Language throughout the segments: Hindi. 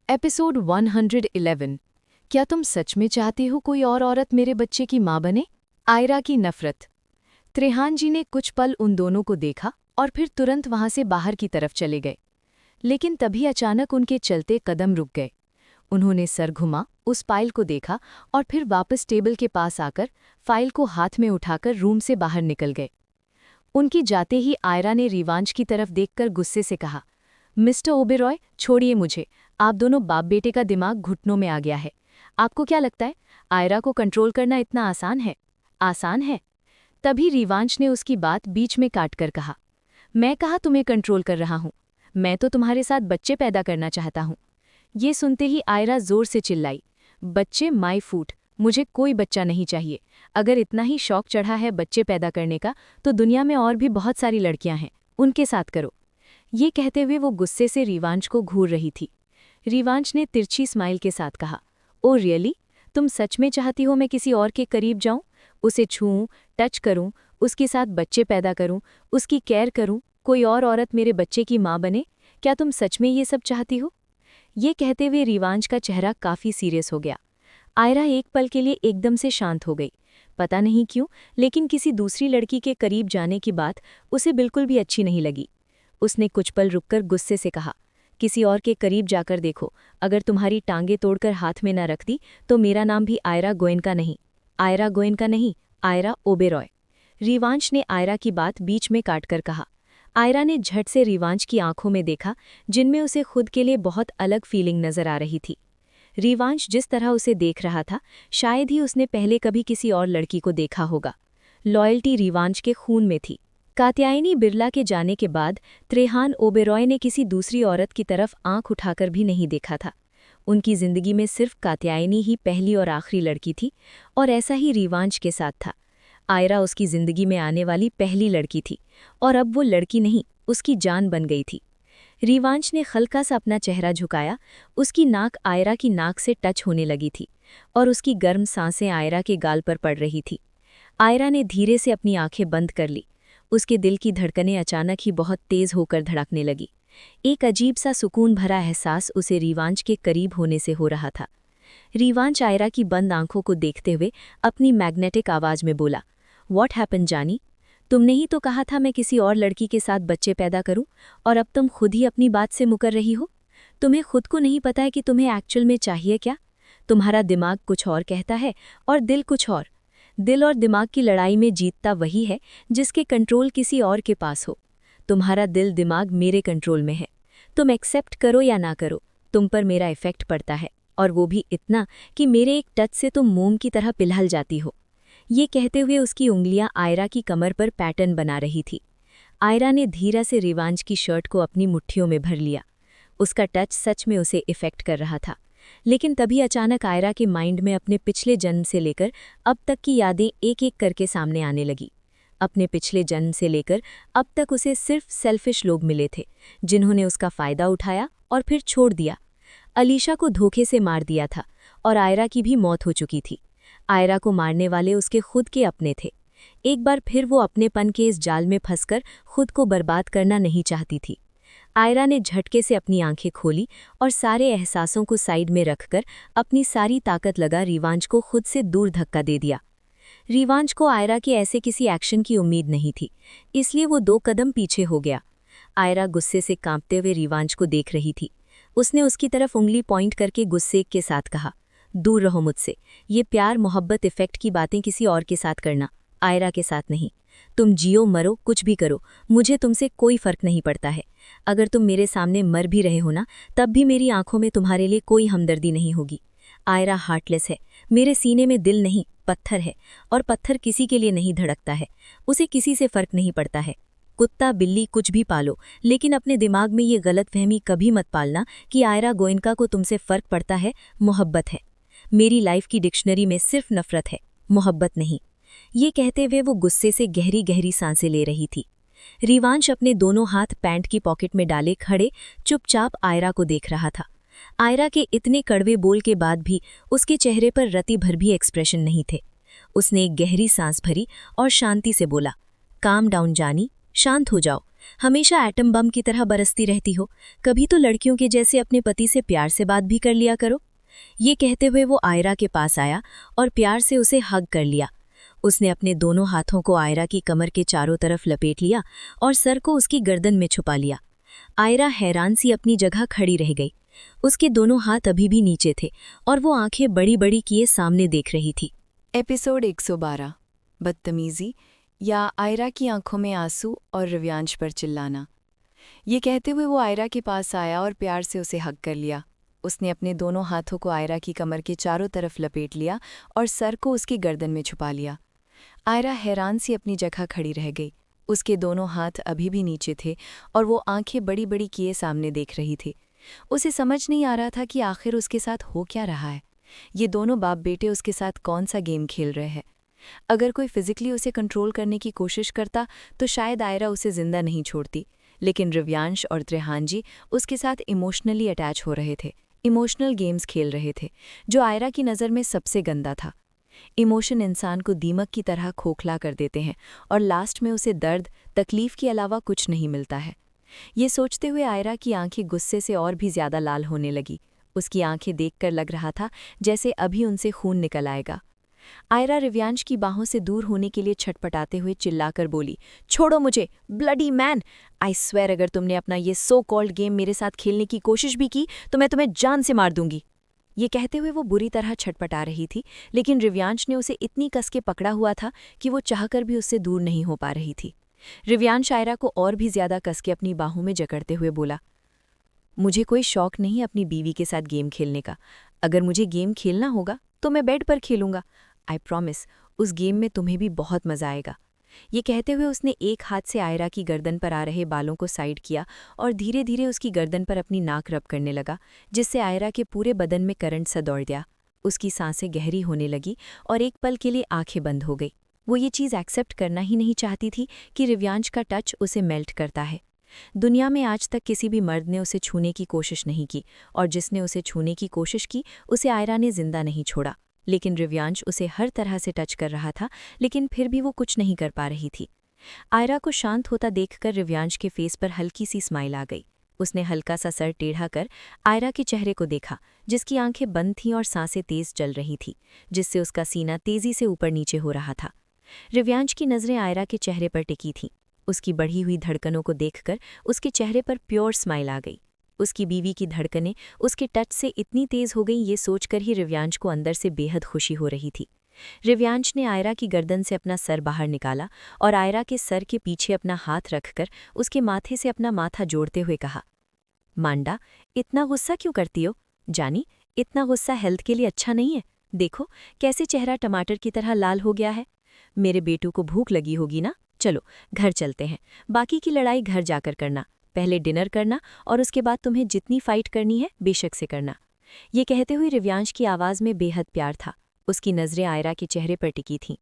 एपिसोड 111। क्या तुम सच में चाहते हो कोई और औरत मेरे बच्चे की मां बने? आयरा की नफरत। त्रेहान जी ने कुछ पल उन दोनों को देखा और फिर तुरंत वहां से बाहर की तरफ चले गए। लेकिन तभी अचानक उनके चलते कदम रुक गए। उन्होंने सर घुमा, उस फाइल को देखा और फिर वापस टेबल के पास आकर फाइल को हाथ में उठाकर रूम से बाहर निकल गए। उनकी जाते ही आयरा ने रिवांश की तरफ देखकर गुस्से से कहा, मिस्टर ओबेरॉय, छोड़िए मुझे। आप दोनों बाप बेटे का दिमाग घुटनों में आ गया है। आपको क्या लगता है आयरा को कंट्रोल करना इतना आसान है? आसान है? तभी रिवांश ने उसकी बात बीच में काटकर कहा, मैं कहा तुम्हें कंट्रोल कर रहा हूं। मैं तो तुम्हारे साथ बच्चे पैदा करना चाहता हूं। ये सुनते ही आयरा जोर से चिल्लाई, बच्चे माई फूट, मुझे कोई बच्चा नहीं चाहिए। अगर इतना ही शौक चढ़ा है बच्चे पैदा करने का तो दुनिया में और भी बहुत सारी लड़कियां हैं, उनके साथ करो। ये कहते हुए वो गुस्से से रिवांश को घूर रही थी। रिवांश ने तिरछी स्माइल के साथ कहा, ओ रियली? तुम सच में चाहती हो मैं किसी और के करीब जाऊं, उसे छूऊं, टच करूं, उसके साथ बच्चे पैदा करूं, उसकी केयर करूं, कोई और औरत मेरे बच्चे की मां बने? क्या तुम सच में ये सब चाहती हो? ये कहते हुए रिवांश का चेहरा काफी सीरियस हो गया। आयरा एक पल के लिए एकदम से शांत हो गई। पता नहीं क्यों, लेकिन किसी दूसरी लड़की के करीब जाने की बात उसे बिल्कुल भी अच्छी नहीं लगी। उसने कुछ पल रुककर गुस्से से कहा, किसी और के करीब जाकर देखो। अगर तुम्हारी टांगे तोड़कर हाथ में न रख दी तो मेरा नाम भी आयरा गोयनका नहीं। आयरा गोयनका नहीं, आयरा ओबेरॉय। रिवांश ने आयरा की बात बीच में काटकर कहा। आयरा ने झट से रिवांश की आंखों में देखा, जिनमें उसे खुद के लिए बहुत अलग फीलिंग नजर आ रही थी। रिवांश जिस तरह उसे देख रहा था, शायद ही उसने पहले कभी किसी और लड़की को देखा होगा। लॉयल्टी रिवांश के खून में थी। कात्यायनी बिरला के जाने के बाद त्रेहान ओबेरॉय ने किसी दूसरी औरत की तरफ आंख उठाकर भी नहीं देखा था। उनकी जिंदगी में सिर्फ कात्यायनी ही पहली और आखिरी लड़की थी, और ऐसा ही रिवांश के साथ था। आयरा उसकी जिंदगी में आने वाली पहली लड़की थी, और अब वो लड़की नहीं, उसकी जान बन गई थी। रिवांश ने हल्का सा अपना चेहरा झुकाया। उसकी नाक आयरा की नाक से टच होने लगी थी, और उसकी गर्म सांसें आयरा के गाल पर पड़ रही थी। आयरा ने धीरे से अपनी आंखें बंद कर ली। उसके दिल की धड़कनें अचानक ही बहुत तेज होकर धड़कने लगी। एक अजीब सा सुकून भरा एहसास उसे रिवांश के करीब होने से हो रहा था। रिवांश आयरा की बंद आंखों को देखते हुए अपनी मैग्नेटिक आवाज में बोला, व्हाट हैपन जानी? तुमने ही तो कहा था मैं किसी और लड़की के साथ बच्चे पैदा करूं, और अब तुम खुद ही अपनी बात से मुकर रही हो। तुम्हें खुद को नहीं पता है कि तुम्हें एक्चुअल में चाहिए क्या? तुम्हारा दिमाग कुछ और कहता है और दिल कुछ और। दिल और दिमाग की लड़ाई में जीतता वही है जिसके कंट्रोल किसी और के पास हो। तुम्हारा दिल दिमाग मेरे कंट्रोल में है। तुम एक्सेप्ट करो या ना करो, तुम पर मेरा इफेक्ट पड़ता है, और वो भी इतना कि मेरे एक टच से तुम मोम की तरह पिघल जाती हो। ये कहते हुए उसकी उंगलियां आयरा की कमर पर पैटर्न बना रही थी। आयरा ने धीरे से रिवांश की शर्ट को अपनी मुट्ठियों में भर लिया। उसका टच सच में उसे इफेक्ट कर रहा था। लेकिन तभी अचानक आयरा के माइंड में अपने पिछले जन्म से लेकर अब तक की यादें एक एक करके सामने आने लगी। अपने पिछले जन्म से लेकर अब तक उसे सिर्फ सेल्फिश लोग मिले थे, जिन्होंने उसका फायदा उठाया और फिर छोड़ दिया। अलीशा को धोखे से मार दिया था, और आयरा की भी मौत हो चुकी थी। आयरा को मारने वाले उसके खुद के अपने थे। एक बार फिर वो अपनेपन के इस जाल में फंसकर खुद को बर्बाद करना नहीं चाहती थी। आयरा ने झटके से अपनी आंखें खोली और सारे एहसासों को साइड में रखकर अपनी सारी ताकत लगा रिवांश को खुद से दूर धक्का दे दिया। रिवांश को आयरा के ऐसे किसी एक्शन की उम्मीद नहीं थी, इसलिए वो 2 कदम पीछे हो गया। आयरा गुस्से से कांपते हुए रिवांश को देख रही थी। उसने उसकी तरफ उंगली पॉइंट करके गुस्से के साथ कहा, दूर रहो मुझसे। ये प्यार मोहब्बत इफेक्ट की बातें किसी और के साथ करना, आयरा के साथ नहीं। तुम जियो मरो कुछ भी करो, मुझे तुमसे कोई फर्क नहीं पड़ता है। अगर तुम मेरे सामने मर भी रहे हो ना, तब भी मेरी आंखों में तुम्हारे लिए कोई हमदर्दी नहीं होगी। आयरा हार्टलेस है। मेरे सीने में दिल नहीं, पत्थर है, और पत्थर किसी के लिए नहीं धड़कता है। उसे किसी से फर्क नहीं पड़ता है। कुत्ता बिल्ली कुछ भी पालो, लेकिन अपने दिमाग में ये गलतफहमी कभी मत पालना कि आयरा गोयनका को तुमसे फर्क पड़ता है। मोहब्बत है। मेरी लाइफ की डिक्शनरी में सिर्फ नफरत है, मोहब्बत नहीं। ये कहते हुए वो गुस्से से गहरी गहरी सांसें ले रही थी। रिवांश अपने दोनों हाथ पैंट की पॉकेट में डाले खड़े चुपचाप आयरा को देख रहा था। आयरा के इतने कड़वे बोल के बाद भी उसके चेहरे पर रति भर भी एक्सप्रेशन नहीं थे। उसने एक गहरी सांस भरी और शांति से बोला, काम डाउन जानी, शांत हो जाओ। हमेशा एटम बम की तरह बरसती रहती हो, कभी तो लड़कियों के जैसे अपने पति से प्यार से बात भी कर लिया करो। ये कहते हुए वो आयरा के पास आया और प्यार से उसे हग कर लिया। उसने अपने दोनों हाथों को आयरा की कमर के चारों तरफ लपेट लिया और सर को उसकी गर्दन में छुपा लिया। आयरा हैरान सी अपनी जगह खड़ी रह गई। उसके दोनों हाथ अभी भी नीचे थे और वो आंखें बड़ी बड़ी किए सामने देख रही थी। एपिसोड 112 बदतमीजी या आयरा की आंखों में आंसू और रव्यांश पर चिल्लाना। ये कहते हुए वो आयरा के पास आया और प्यार से उसे हग कर लिया। उसने अपने दोनों हाथों को आयरा की कमर के चारों तरफ लपेट लिया और सर को उसकी गर्दन में छुपा लिया। आयरा हैरान सी अपनी जगह खड़ी रह गई। उसके दोनों हाथ अभी भी नीचे थे और वो आंखें बड़ी बड़ी किए सामने देख रही थी। उसे समझ नहीं आ रहा था कि आखिर उसके साथ हो क्या रहा है। ये दोनों बाप बेटे उसके साथ कौन सा गेम खेल रहे हैं। अगर कोई फिजिकली उसे कंट्रोल करने की कोशिश करता तो शायद आयरा उसे जिंदा नहीं छोड़ती, लेकिन रव्यांश और त्रेहान जी उसके साथ इमोशनली अटैच हो रहे थे, इमोशनल गेम्स खेल रहे थे, जो आयरा की नज़र में सबसे गंदा था। इमोशन इंसान को दीमक की तरह खोखला कर देते हैं और लास्ट में उसे दर्द, तकलीफ के अलावा कुछ नहीं मिलता है। ये सोचते हुए आयरा की आंखें गुस्से से और भी ज्यादा लाल होने लगी। उसकी आंखें देखकर लग रहा था जैसे अभी उनसे खून निकल आएगा। आयरा रव्यांश की बाहों से दूर होने के लिए छटपटाते हुए चिल्लाकर बोली, छोड़ो मुझे, ब्लडी मैन! आई स्वेयर अगर तुमने अपना ये सो कॉल्ड गेम मेरे साथ खेलने की कोशिश भी की तो मैं तुम्हें जान से मार दूंगी। ये कहते हुए वो बुरी तरह छटपटा रही थी, लेकिन रव्यांश ने उसे इतनी कस के पकड़ा हुआ था कि वो चाहकर भी उससे दूर नहीं हो पा रही थी। रव्यांश आयरा को और भी ज्यादा कस के अपनी बाहों में जकड़ते हुए बोला, मुझे कोई शौक नहीं अपनी बीवी के साथ गेम खेलने का। अगर मुझे गेम खेलना होगा तो मैं बेड पर खेलूंगा। आई प्रॉमिस उस गेम में तुम्हें भी बहुत मजा आएगा। ये कहते हुए उसने एक हाथ से आयरा की गर्दन पर आ रहे बालों को साइड किया और धीरे धीरे उसकी गर्दन पर अपनी नाक रब करने लगा, जिससे आयरा के पूरे बदन में करंट सा दौड़ गया। उसकी सांसें गहरी होने लगी और एक पल के लिए आंखें बंद हो गई। वो ये चीज़ एक्सेप्ट करना ही नहीं चाहती थी कि रव्यांश का टच उसे मेल्ट करता है। दुनिया में आज तक किसी भी मर्द ने उसे छूने की कोशिश नहीं की, और जिसने उसे छूने की कोशिश की उसे आयरा ने जिंदा नहीं छोड़ा। लेकिन रव्यांश उसे हर तरह से टच कर रहा था, लेकिन फिर भी वो कुछ नहीं कर पा रही थी। आयरा को शांत होता देखकर रव्यांश के फेस पर हल्की सी स्माइल आ गई। उसने हल्का सा सर टेढ़ा कर आयरा के चेहरे को देखा, जिसकी आंखें बंद थीं और सांसें तेज चल रही थीं, जिससे उसका सीना तेजी से ऊपर नीचे हो रहा था। रव्यांश की नज़रें आयरा के चेहरे पर टिकी थीं। उसकी बढ़ी हुई धड़कनों को देखकर उसके चेहरे पर प्योर स्माइल आ गई। उसकी बीवी की धड़कनें उसके टच से इतनी तेज हो गईं, ये सोचकर ही रव्यांश को अंदर से बेहद खुशी हो रही थी। रव्यांश ने आयरा की गर्दन से अपना सर बाहर निकाला और आयरा के सर के पीछे अपना हाथ रखकर उसके माथे से अपना माथा जोड़ते हुए कहा, मांडा, इतना गुस्सा क्यों करती हो? जानी, इतना गुस्सा हेल्थ के लिए अच्छा नहीं है। देखो कैसे चेहरा टमाटर की तरह लाल हो गया है। मेरे बेटू को भूख लगी होगी ना? चलो घर चलते हैं, बाकी की लड़ाई घर जाकर करना। पहले डिनर करना और उसके बाद तुम्हें जितनी फाइट करनी है बेशक से करना। ये कहते हुए रव्यांश की आवाज़ में बेहद प्यार था। उसकी नज़रें आयरा के चेहरे पर टिकी थीं।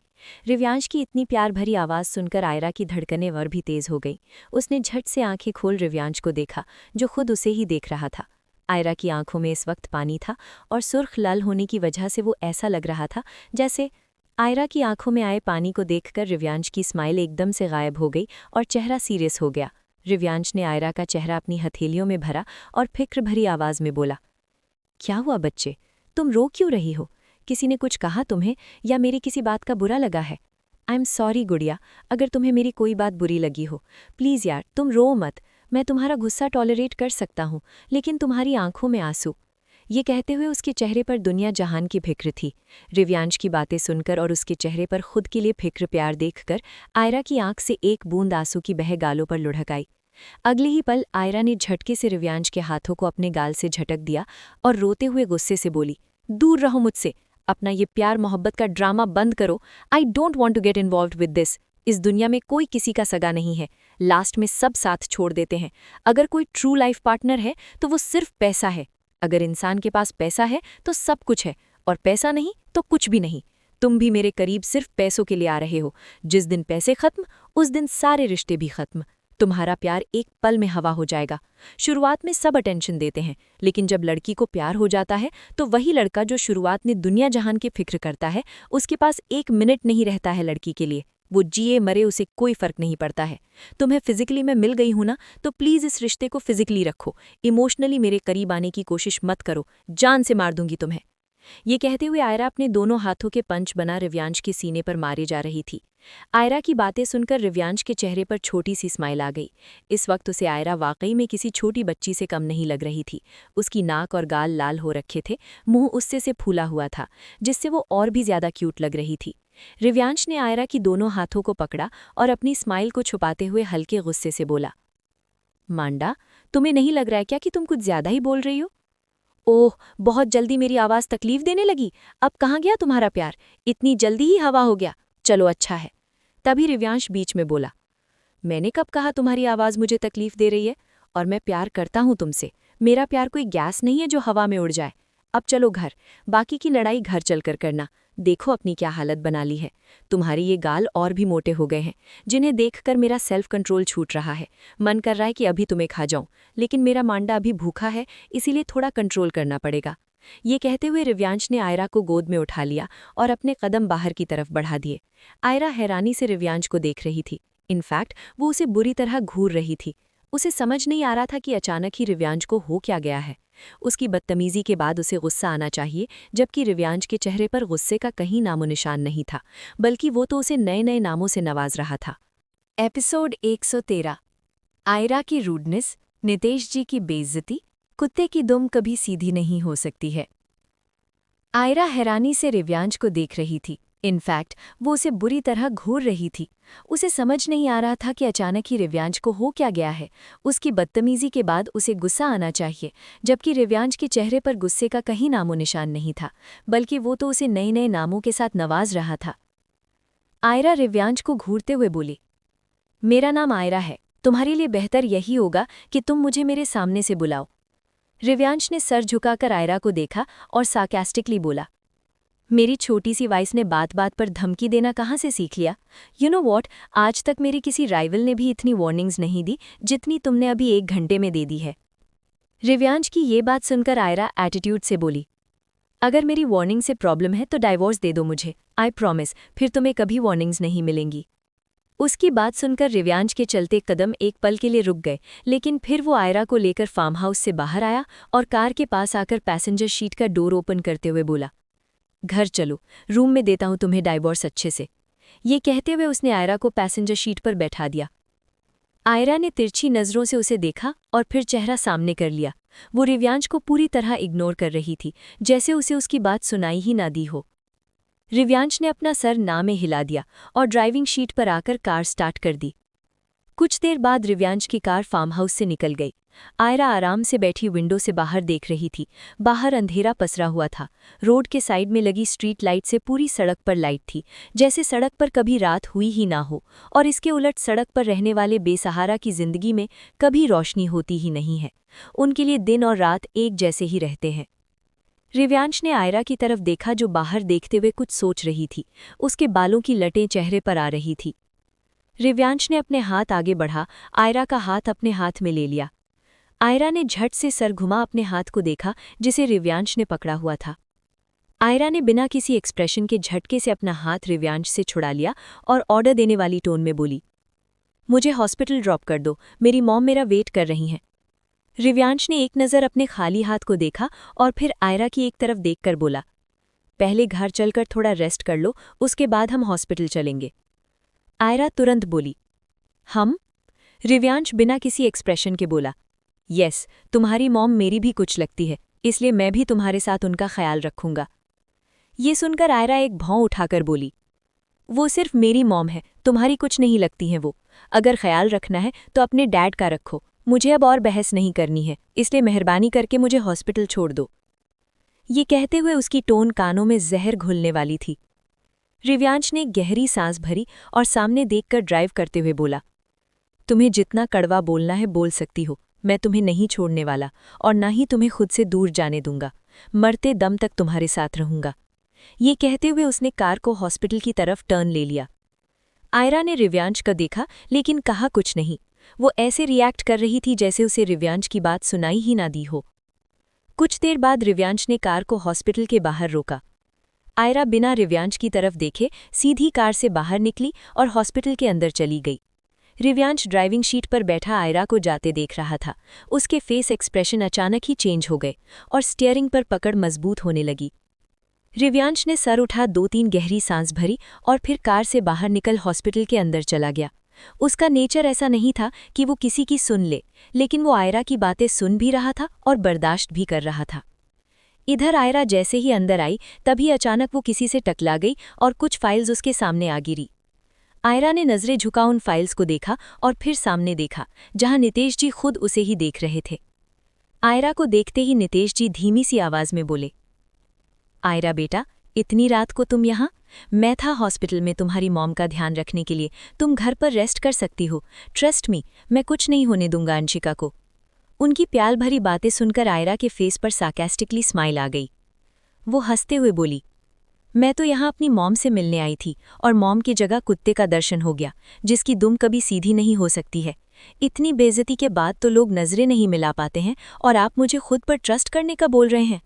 रव्यांश की इतनी प्यार भरी आवाज़ सुनकर आयरा की धड़कनें और भी तेज हो गई। उसने झट से आंखें खोल रव्यांश को देखा, जो खुद उसे ही देख रहा था। आयरा की आंखों में इस वक्त पानी था और सुर्ख लाल होने की वजह से वो ऐसा लग रहा था जैसे। आयरा की आंखों में आए पानी को देखकर रव्यांश की स्माइल एकदम से गायब हो गई और चेहरा सीरियस हो गया। रव्यांश ने आयरा का चेहरा अपनी हथेलियों में भरा और फिक्र भरी आवाज़ में बोला, क्या हुआ बच्चे, तुम रो क्यों रही हो? किसी ने कुछ कहा तुम्हें या मेरी किसी बात का बुरा लगा है? आई एम सॉरी गुड़िया, अगर तुम्हें मेरी कोई बात बुरी लगी हो। प्लीज़ यार तुम रो मत, मैं तुम्हारा गुस्सा टॉलरेट कर सकता हूँ, लेकिन तुम्हारी आंखों में आंसू। ये कहते हुए उसके चेहरे पर दुनिया जहान की फिक्र थी। रव्यांश की बातें सुनकर और उसके चेहरे पर खुद के लिए फिक्र प्यार देखकर आयरा की आंख से एक बूंद आंसू की बह गालों पर लुढ़क आई। अगले ही पल आयरा ने झटके से रव्यांश के हाथों को अपने गाल से झटक दिया और रोते हुए गुस्से से बोली, दूर रहो मुझसे, अपना ये प्यार मोहब्बत का ड्रामा बंद करो। I don't want to get involved with this. इस दुनिया में कोई किसी का सगा नहीं है, लास्ट में सब साथ छोड़ देते हैं। अगर कोई ट्रू लाइफ पार्टनर है तो वो सिर्फ पैसा है। अगर इंसान के पास पैसा है तो सब कुछ है, और पैसा नहीं तो कुछ भी नहीं। तुम भी मेरे करीब सिर्फ पैसों के लिए आ रहे हो। जिस दिन पैसे खत्म उस दिन सारे रिश्ते भी खत्म। तुम्हारा प्यार एक पल में हवा हो जाएगा। शुरुआत में सब अटेंशन देते हैं, लेकिन जब लड़की को प्यार हो जाता है तो वही लड़का जो शुरुआत में दुनिया जहान की फिक्र करता है, उसके पास एक मिनट नहीं रहता है लड़की के लिए। वो जिए मरे उसे कोई फर्क नहीं पड़ता है। तुम्हें फिजिकली मैं मिल गई हूं ना, तो प्लीज़ इस रिश्ते को फिजिकली रखो, इमोशनली मेरे करीब आने की कोशिश मत करो, जान से मार दूंगी तुम्हें। ये कहते हुए आयरा अपने दोनों हाथों के पंच बना रिव्यांश के सीने पर मारे जा रही थी। आयरा की बातें सुनकर रिव्यांश के चेहरे पर छोटी सी स्माइल आ गई। इस वक्त उसे आयरा वाकई में किसी छोटी बच्ची से कम नहीं लग रही थी। उसकी नाक और गाल लाल हो रखे थे, मुंह उससे से फूला हुआ था, जिससे वो और भी ज्यादा क्यूट लग रही थी। रिव्यांश ने आयरा की दोनों हाथों को पकड़ा और अपनी स्माइल को छुपाते हुए हल्के गुस्से से बोला, मांडा, तुम्हें नहीं लग रहा है क्या कि तुम कुछ ज्यादा ही बोल रही हो? ओह, बहुत जल्दी मेरी आवाज़ तकलीफ देने लगी। अब कहाँ गया तुम्हारा प्यार? इतनी जल्दी ही हवा हो गया। चलो अच्छा है। तभी रिव्यांश बीच में बोला, मैंने कब कहा तुम्हारी आवाज़ मुझे तकलीफ दे रही है? और मैं प्यार करता हूँ तुमसे। मेरा प्यार कोई गैस नहीं है जो हवा में उड़ जाए। अब चलो घर, बाकी की लड़ाई घर चलकर करना। देखो अपनी क्या हालत बना ली है। तुम्हारे ये गाल और भी मोटे हो गए हैं, जिन्हें देखकर मेरा सेल्फ कंट्रोल छूट रहा है। मन कर रहा है कि अभी तुम्हें खा जाऊं, लेकिन मेरा मांडा अभी भूखा है, इसीलिए थोड़ा कंट्रोल करना पड़ेगा। ये कहते हुए रिव्यांश ने आयरा को गोद में उठा लिया और अपने कदम बाहर की तरफ बढ़ा दिए। आयरा हैरानी से रिव्यांश को देख रही थी। इनफैक्ट वो उसे बुरी तरह घूर रही थी। उसे समझ नहीं आ रहा था कि अचानक ही रिव्यांश को हो क्या गया है। उसकी बदतमीजी के बाद उसे गुस्सा आना चाहिए, जबकि रिव्यांश के चेहरे पर गुस्से का कहीं नामो निशान नहीं था, बल्कि वो तो उसे नए नए नामों से नवाज रहा था। एपिसोड 113। आयरा की रूडनेस, नितेश जी की बेइज्जती, कुत्ते की दुम कभी सीधी नहीं हो सकती है। आयरा हैरानी से रिव्यांश को देख रही थी। इनफैक्ट वो उसे बुरी तरह घूर रही थी। उसे समझ नहीं आ रहा था कि अचानक ही रिव्यांश को हो क्या गया है। उसकी बदतमीजी के बाद उसे गुस्सा आना चाहिए, जबकि रिव्यांश के चेहरे पर गुस्से का कहीं नामो निशान नहीं था, बल्कि वो तो उसे नए नए नामों के साथ नवाज रहा था। आयरा रिव्यांश को घूरते हुए बोली, मेरा नाम आयरा है, तुम्हारे लिए बेहतर यही होगा कि तुम मुझे मेरे सामने से बुलाओ। रिव्यांश ने सर झुकाकर आयरा को देखा और सार्कास्टिकली बोला, मेरी छोटी सी वाइस ने बात बात पर धमकी देना कहाँ से सीख लिया? यू नो वॉट, आज तक मेरी किसी राइवल ने भी इतनी वार्निंग्स नहीं दी जितनी तुमने अभी 1 घंटे में दे दी है। रिव्यांश की ये बात सुनकर आयरा एटीट्यूड से बोली, अगर मेरी वार्निंग से प्रॉब्लम है तो डाइवोर्स दे दो मुझे, आई प्रॉमिस, फिर तुम्हें कभी वार्निंग्स नहीं मिलेंगी। उसकी बात सुनकर रिव्यांश के चलते कदम एक पल के लिए रुक गए, लेकिन फिर वो आयरा को लेकर फार्म हाउस से बाहर आया और कार के पास आकर पैसेंजर सीट का डोर ओपन करते हुए बोला, घर चलो, रूम में देता हूं तुम्हें डाइवोर्स अच्छे से। ये कहते हुए उसने आयरा को पैसेंजर सीट पर बैठा दिया। आयरा ने तिरछी नज़रों से उसे देखा और फिर चेहरा सामने कर लिया। वो रिव्यांश को पूरी तरह इग्नोर कर रही थी, जैसे उसे उसकी बात सुनाई ही ना दी हो। रिव्यांश ने अपना सर ना में हिला दिया और ड्राइविंग सीट पर आकर कार स्टार्ट कर दी। कुछ देर बाद रिव्यांश की कार फार्म हाउस से निकल गई। आयरा आराम से बैठी विंडो से बाहर देख रही थी। बाहर अंधेरा पसरा हुआ था। रोड के साइड में लगी स्ट्रीट लाइट से पूरी सड़क पर लाइट थी, जैसे सड़क पर कभी रात हुई ही ना हो, और इसके उलट सड़क पर रहने वाले बेसहारा की जिंदगी में कभी रोशनी होती ही नहीं है। उनके लिए दिन और रात एक जैसे ही रहते हैं। रिव्यांश ने आयरा की तरफ देखा, जो बाहर देखते हुए कुछ सोच रही थी। उसके बालों की लटें चेहरे पर आ रही थी। रिव्यांश ने अपने हाथ आगे बढ़ा, आयरा का हाथ अपने हाथ में ले लिया। आयरा ने झट से सर घुमा अपने हाथ को देखा, जिसे रिव्यांश ने पकड़ा हुआ था। आयरा ने बिना किसी एक्सप्रेशन के झटके से अपना हाथ रिव्यांश से छुड़ा लिया और ऑर्डर देने वाली टोन में बोली, मुझे हॉस्पिटल ड्रॉप कर दो, मेरी मॉम मेरा वेट कर रही हैं। रिव्यांश ने एक नज़र अपने खाली हाथ को देखा और फिर आयरा की एक तरफ देखकर बोला, पहले घर चलकर थोड़ा रेस्ट कर लो, उसके बाद हम हॉस्पिटल चलेंगे। आयरा तुरंत बोली, हम? रिव्यांश बिना किसी एक्सप्रेशन के बोला, यस, तुम्हारी मॉम मेरी भी कुछ लगती है, इसलिए मैं भी तुम्हारे साथ उनका ख्याल रखूंगा। ये सुनकर आयरा एक भौं उठाकर बोली, वो सिर्फ मेरी मॉम है, तुम्हारी कुछ नहीं लगती हैं वो। अगर ख्याल रखना है तो अपने डैड का रखो, मुझे अब और बहस नहीं करनी है, इसलिए मेहरबानी करके मुझे हॉस्पिटल छोड़ दो। ये कहते हुए उसकी टोन कानों में जहर घुलने वाली थी। रिव्यांश ने गहरी सांस भरी और सामने देखकर ड्राइव करते हुए बोला, तुम्हें जितना कड़वा बोलना है बोल सकती हो, मैं तुम्हें नहीं छोड़ने वाला और ना ही तुम्हें खुद से दूर जाने दूंगा। मरते दम तक तुम्हारे साथ रहूंगा। ये कहते हुए उसने कार को हॉस्पिटल की तरफ टर्न ले लिया। आयरा ने रिव्यांश का देखा, लेकिन कहा कुछ नहीं। वो ऐसे रिएक्ट कर रही थी जैसे उसे रिव्यांश की बात सुनाई ही ना दी हो। कुछ देर बाद रिव्यांश ने कार को हॉस्पिटल के बाहर रोका। आयरा बिना रिव्यांश की तरफ देखे सीधी कार से बाहर निकली और हॉस्पिटल के अंदर चली गई। रिव्यांश ड्राइविंग सीट पर बैठा आयरा को जाते देख रहा था। उसके फेस एक्सप्रेशन अचानक ही चेंज हो गए और स्टीयरिंग पर पकड़ मजबूत होने लगी। रिव्यांश ने सर उठा, 2-3 गहरी सांस भरी और फिर कार से बाहर निकल हॉस्पिटल के अंदर चला गया। उसका नेचर ऐसा नहीं था कि वो किसी की सुन ले, लेकिन वो आयरा की बातें सुन भी रहा था और बर्दाश्त भी कर रहा था। इधर आयरा जैसे ही अंदर आई तभी अचानक वो किसी से टकला गई और कुछ फाइल्स उसके सामने आ गिरी। आयरा ने नजरें झुका उन फाइल्स को देखा और फिर सामने देखा, जहां नितेश जी खुद उसे ही देख रहे थे। आयरा को देखते ही नितेश जी धीमी सी आवाज में बोले, आयरा बेटा, इतनी रात को तुम यहाँ? मैं था हॉस्पिटल में तुम्हारी मॉम का ध्यान रखने के लिए। तुम घर पर रेस्ट कर सकती हो। ट्रस्ट मी, मैं कुछ नहीं होने दूंगा अंशिका को। उनकी प्याल भरी बातें सुनकर आयरा के फेस पर सार्कास्टिकली स्माइल आ गई। वो हंसते हुए बोली, मैं तो यहाँ अपनी मॉम से मिलने आई थी और मॉम की जगह कुत्ते का दर्शन हो गया, जिसकी दुम कभी सीधी नहीं हो सकती है। इतनी बेइज्जती के बाद तो लोग नजरें नहीं मिला पाते हैं और आप मुझे खुद पर ट्रस्ट करने का बोल रहे हैं।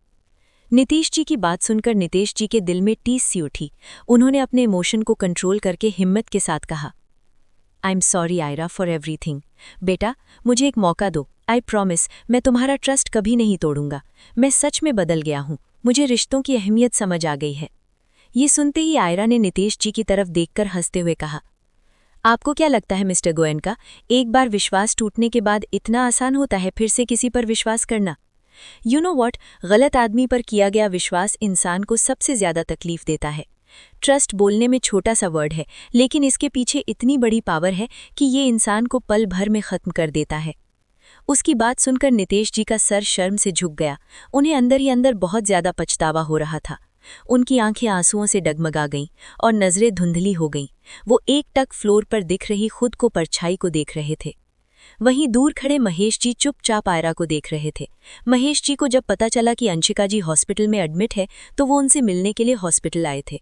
नितेश जी की बात सुनकर नितेश जी के दिल में टीस सी उठी। उन्होंने अपने इमोशन को कंट्रोल करके हिम्मत के साथ कहा, I am sorry Ayra for everything. बेटा, मुझे एक मौका दो। आई प्रॉमिस, मैं तुम्हारा ट्रस्ट कभी नहीं तोड़ूंगा। मैं सच में बदल गया हूँ। मुझे रिश्तों की अहमियत समझ आ गई है। ये सुनते ही आयरा ने नितेश जी की तरफ देखकर हंसते हुए कहा, आपको क्या लगता है मिस्टर गोयनका, एक बार विश्वास टूटने के बाद इतना आसान होता है फिर से किसी पर विश्वास करना? यू नो वॉट, गलत आदमी पर किया गया विश्वास इंसान को सबसे ज्यादा तकलीफ देता है। ट्रस्ट बोलने में छोटा सा वर्ड है, लेकिन इसके पीछे इतनी बड़ी पावर है कि ये इंसान को पल भर में खत्म कर देता है। उसकी बात सुनकर नितेश जी का सर शर्म से झुक गया। उन्हें अंदर ही अंदर बहुत ज्यादा पछतावा हो रहा था। उनकी आंखें आंसुओं से डगमगा गईं और नजरें धुंधली हो गईं। वो एकटक फ्लोर पर दिख रही खुद को परछाई को देख रहे थे। वहीं दूर खड़े महेश जी चुपचाप आयरा को देख रहे थे। महेश जी को जब पता चला कि अंशिका जी हॉस्पिटल में एडमिट है तो वो उनसे मिलने के लिए हॉस्पिटल आए थे।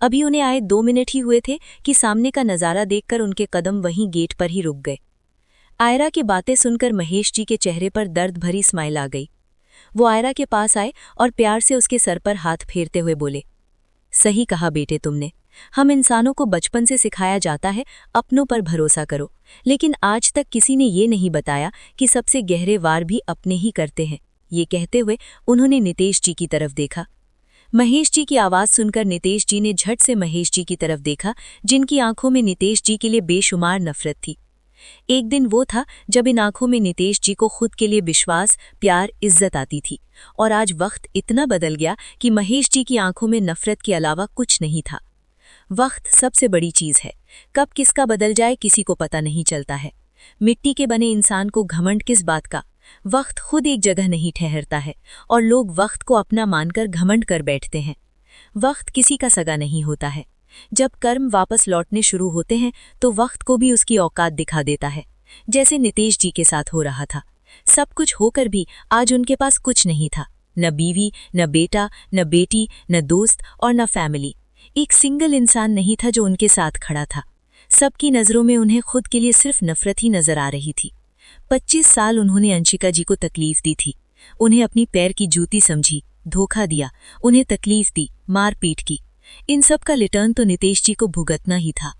अभी उन्हें आए 2 मिनट ही हुए थे कि सामने का नज़ारा देखकर उनके कदम वहीं गेट पर ही रुक गए। आयरा की बातें सुनकर महेश जी के चेहरे पर दर्द भरी स्माइल आ गई। वो आयरा के पास आए और प्यार से उसके सर पर हाथ फेरते हुए बोले, सही कहा बेटे तुमने। हम इंसानों को बचपन से सिखाया जाता है अपनों पर भरोसा करो, लेकिन आज तक किसी ने ये नहीं बताया कि सबसे गहरे वार भी अपने ही करते हैं। ये कहते हुए उन्होंने नितेश जी की तरफ देखा। महेश जी की आवाज़ सुनकर नितेश जी ने झट से महेश जी की तरफ देखा, जिनकी आंखों में नितेश जी के लिए बेशुमार नफरत थी। एक दिन वो था जब इन आंखों में नितेश जी को खुद के लिए विश्वास, प्यार, इज्जत आती थी, और आज वक्त इतना बदल गया कि महेश जी की आंखों में नफरत के अलावा कुछ नहीं था। वक्त सबसे बड़ी चीज है। कब किसका बदल जाए किसी को पता नहीं चलता है। मिट्टी के बने इंसान को घमंड किस बात का? वक्त खुद एक जगह नहीं ठहरता है और लोग वक्त को अपना मानकर घमंड कर बैठते हैं। वक्त किसी का सगा नहीं होता है। जब कर्म वापस लौटने शुरू होते हैं तो वक्त को भी उसकी औकात दिखा देता है, जैसे नितेश जी के साथ हो रहा था। सब कुछ होकर भी आज उनके पास कुछ नहीं था, न बीवी, न बेटा, न बेटी, न दोस्त और न फैमिली। एक सिंगल इंसान नहीं था जो उनके साथ खड़ा था। सबकी नज़रों में उन्हें खुद के लिए सिर्फ नफरत ही नजर आ रही थी। 25 साल उन्होंने अंशिका जी को तकलीफ दी थी, उन्हें अपनी पैर की जूती समझी, धोखा दिया, उन्हें तकलीफ दी, मारपीट की। इन सब का रिटर्न तो नितेश जी को भुगतना ही था।